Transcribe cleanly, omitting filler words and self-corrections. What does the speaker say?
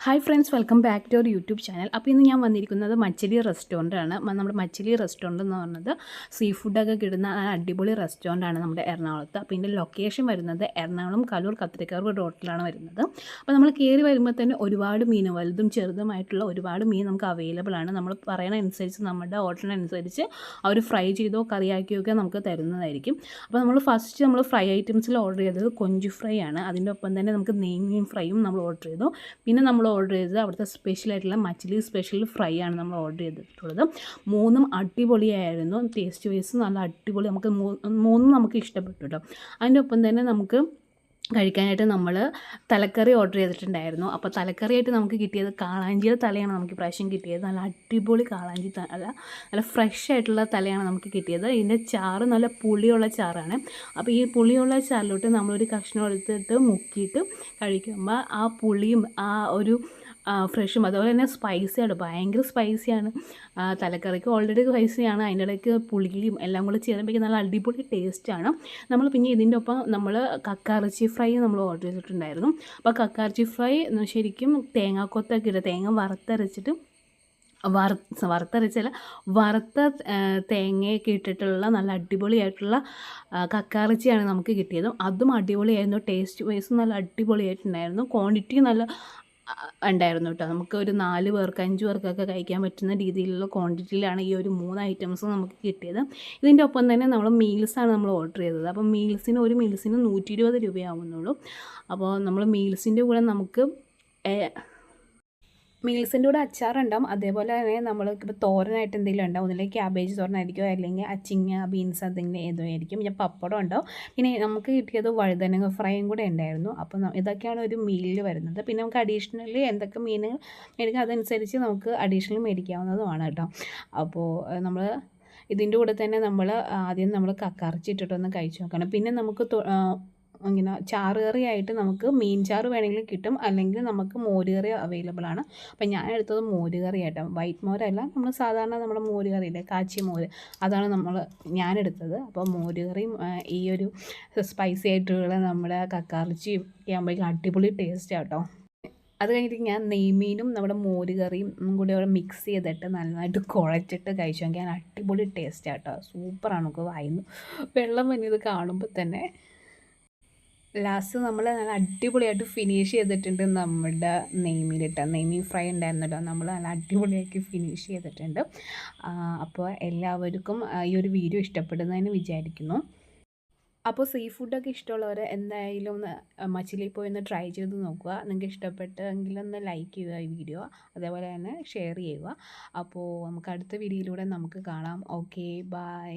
Hi friends, welcome back to our YouTube channel. അപ്പോൾ ഇന്ന് ഞാൻ വന്നിരിക്കുന്നത് മച്ചിലി റെസ്റ്റോറൻ്റാണ്. നമ്മുടെ മച്ചിലി റെസ്റ്റോറൻ്റ് എന്ന് പറയുന്നത് സീ ഫുഡൊക്കെ കിട്ടുന്ന അടിപൊളി റെസ്റ്റോറൻ്റാണ് നമ്മുടെ എറണാകുളത്ത്. അപ്പോൾ ഇതിൻ്റെ ലൊക്കേഷൻ വരുന്നത് എറണാകുളം കലൂർ കത്രിക്കാർകോട് റോഡിലാണ് വരുന്നത്. അപ്പോൾ നമ്മൾ കയറി വരുമ്പോൾ തന്നെ ഒരുപാട് മീൻ, വലുതും ചെറുതുമായിട്ടുള്ള ഒരുപാട് മീൻ നമുക്ക് അവൈലബിൾ ആണ്. നമ്മൾ പറയുന്ന അനുസരിച്ച് നമ്മുടെ ഓർഡറിനനുസരിച്ച് അവർ ഫ്രൈ ചെയ്തോ കറിയാക്കിയോ ഒക്കെ നമുക്ക് തരുന്നതായിരിക്കും. അപ്പോൾ നമ്മൾ ഫ്രൈ ഐറ്റംസിൽ ഓർഡർ ചെയ്തത് കൊഞ്ച് ഫ്രൈ ആണ്. അതിൻ്റെ ഒപ്പം തന്നെ നമുക്ക് നെയ്മീൻ ഫ്രൈയും നമ്മൾ ഓർഡർ ചെയ്തു. പിന്നെ നമ്മൾ ഓർഡർ ചെയ്തത് അവിടുത്തെ സ്പെഷ്യലായിട്ടുള്ള മച്ചിലി സ്പെഷ്യൽ ഫ്രൈ ആണ് നമ്മൾ ഓർഡർ ചെയ്തിട്ടുള്ളത്. മൂന്നും അടിപൊളിയായിരുന്നു. ടേസ്റ്റ് വൈസ് നല്ല അടിപൊളി, നമുക്ക് മൂന്നും നമുക്ക് ഇഷ്ടപ്പെട്ടു കേട്ടോ. അതിൻ്റെ ഒപ്പം തന്നെ നമുക്ക് കഴിക്കാനായിട്ട് നമ്മൾ തലക്കറി ഓർഡർ ചെയ്തിട്ടുണ്ടായിരുന്നു. അപ്പോൾ തലക്കറിയായിട്ട് നമുക്ക് കിട്ടിയത് കാളാഞ്ചിയുടെ തലയാണ് നമുക്ക് ഇപ്രാവശ്യം കിട്ടിയത്. നല്ല അടിപൊളി കാളാഞ്ചി തല, നല്ല ഫ്രഷ് ആയിട്ടുള്ള തലയാണ് നമുക്ക് കിട്ടിയത്. ഇതിൻ്റെ ചാറ് നല്ല പുളിയുള്ള ചാറാണ്. അപ്പോൾ ഈ പുളിയുള്ള ചാറിലോട്ട് നമ്മളൊരു കഷ്ണം എടുത്തിട്ട് മുക്കിയിട്ട് കഴിക്കുമ്പോൾ ആ പുളിയും ആ ഒരു ഫ്രഷും അതുപോലെ തന്നെ സ്പൈസിയാണ്, ഭയങ്കര സ്പൈസിയാണ്. തലക്കറിക്ക് ഓൾറെഡി സ്പൈസിയാണ്, അതിൻ്റെ ഇടയ്ക്ക് പുളിയും എല്ലാം കൂടെ ചേരുമ്പോഴേക്കും നല്ല അടിപൊളി ടേസ്റ്റാണ്. നമ്മൾ പിന്നെ ഇതിൻ്റെ ഒപ്പം നമ്മൾ കക്കാറച്ചി ഫ്രൈ നമ്മൾ ഓർഡർ ചെയ്തിട്ടുണ്ടായിരുന്നു. അപ്പോൾ കക്കാറച്ചി ഫ്രൈ ശരിക്കും തേങ്ങാക്കൊത്തൊക്കെ ഇട്ട് തേങ്ങ വറുത്തരച്ചിട്ട് വറുത്തരച്ചല്ല വറുത്ത തേങ്ങയൊക്കെ ഇട്ടിട്ടുള്ള നല്ല അടിപൊളിയായിട്ടുള്ള കക്കാറച്ചിയാണ് നമുക്ക് കിട്ടിയത്. അതും അടിപൊളിയായിരുന്നു. ടേസ്റ്റ് വൈസും നല്ല അടിപൊളിയായിട്ടുണ്ടായിരുന്നു. ക്വാണ്ടിറ്റി നല്ല ഉണ്ടായിരുന്നു കേട്ടോ. നമുക്ക് ഒരു 4 പേർക്ക് 5 പേർക്കൊക്കെ കഴിക്കാൻ പറ്റുന്ന രീതിയിലുള്ള ക്വാണ്ടിറ്റിയിലാണ് ഈ ഒരു 3 ഐറ്റംസ് നമുക്ക് കിട്ടിയത്. ഇതിൻ്റെ ഒപ്പം തന്നെ നമ്മൾ മീൽസാണ് നമ്മൾ ഓർഡർ ചെയ്തത്. അപ്പോൾ ഒരു മീൽസിന് 120 രൂപയാവുന്നുള്ളൂ. അപ്പോൾ നമ്മൾ മീൽസിൻ്റെ കൂടെ നമുക്ക് മീൽസിൻ്റെ കൂടെ അച്ചാറുണ്ടാവും. അതേപോലെ തന്നെ നമ്മൾക്കിപ്പോൾ തോരനായിട്ട് എന്തെങ്കിലും ഉണ്ടാവും. ഒന്നില്ലെങ്കിൽ ക്യാബേജ് തോരനായിരിക്കും, അല്ലെങ്കിൽ അച്ചിങ്ങ ബീൻസ് എന്തെങ്കിലും ഏതോ ആയിരിക്കും. പിന്നെ പപ്പടം ഉണ്ടാവും. പിന്നെ നമുക്ക് കിട്ടിയത് വഴുതനങ്ങ ഫ്രൈയും കൂടെ ഉണ്ടായിരുന്നു. അപ്പോൾ ഇതൊക്കെയാണ് ഒരു മീലിൽ വരുന്നത്. പിന്നെ നമുക്ക് അഡീഷണലി എന്തൊക്കെ മീൻ മേടിക്കാം അതനുസരിച്ച് നമുക്ക് അഡീഷണൽ മേടിക്കാവുന്നതുമാണ് കേട്ടോ. അപ്പോൾ നമ്മൾ ഇതിൻ്റെ കൂടെ തന്നെ ആദ്യം നമ്മൾ കക്കറച്ചി ഇട്ടിട്ടൊന്ന് കഴിച്ച് നോക്കണം. പിന്നെ നമുക്ക് ഇങ്ങനെ ചാറുകറിയായിട്ട് നമുക്ക് മീൻ ചാറ് വേണമെങ്കിലും കിട്ടും, അല്ലെങ്കിൽ നമുക്ക് മോരുകറി അവൈലബിൾ ആണ്. അപ്പം ഞാൻ എടുത്തത് മോരുകറി ആയിട്ടാണ്, വൈറ്റ് മോരല്ല, നമ്മൾ സാധാരണ നമ്മുടെ മോരുകറിയില്ലേ, കാച്ചിയ മോര്, അതാണ് ഞാനെടുത്തത്. അപ്പോൾ മോരുകറിയും ഈ ഒരു സ്പൈസി ആയിട്ടുള്ള നമ്മുടെ കക്കാറച്ചിയും ഒക്കെ ആകുമ്പോഴേക്കും അടിപൊളി ടേസ്റ്റ് ആട്ടോ. അത് കഴിഞ്ഞിട്ട് ഞാൻ നെയ്മീനും നമ്മുടെ മോരുകറിയും കൂടി അവിടെ മിക്സ് ചെയ്തിട്ട് നന്നായിട്ട് കുഴച്ചിട്ട് കഴിച്ചു നോക്കിയാൽ അടിപൊളി ടേസ്റ്റ് ആട്ടോ. സൂപ്പറാണ്. നമുക്ക് വായിന്ന് വെള്ളം വന്നത് കാണുമ്പോൾ തന്നെ. ലാസ്റ്റ് നമ്മൾ നല്ല അടിപൊളിയായിട്ട് ഫിനിഷ് ചെയ്തിട്ടുണ്ട് നമ്മുടെ നെയ്മീൻ ഫ്രൈ ഉണ്ടായിരുന്നല്ലോ, നമ്മൾ നല്ല അടിപൊളിയാക്കി ഫിനിഷ് ചെയ്തിട്ടുണ്ട്. അപ്പോൾ എല്ലാവർക്കും ഈ ഒരു വീഡിയോ ഇഷ്ടപ്പെടുന്നതെന്ന് വിചാരിക്കുന്നു. അപ്പോൾ സീ ഫുഡൊക്കെ ഇഷ്ടമുള്ളവർ എന്തായാലും മച്ചിലി പോയി ഒന്ന് ട്രൈ ചെയ്ത് നോക്കുക. നിങ്ങൾക്ക് ഇഷ്ടപ്പെട്ടെങ്കിൽ ഒന്ന് ലൈക്ക് ചെയ്യുക ഈ വീഡിയോ, അതേപോലെ തന്നെ ഷെയർ ചെയ്യുക. അപ്പോൾ നമുക്ക് അടുത്ത വീഡിയോയിലൂടെ നമുക്ക് കാണാം. Okay, by.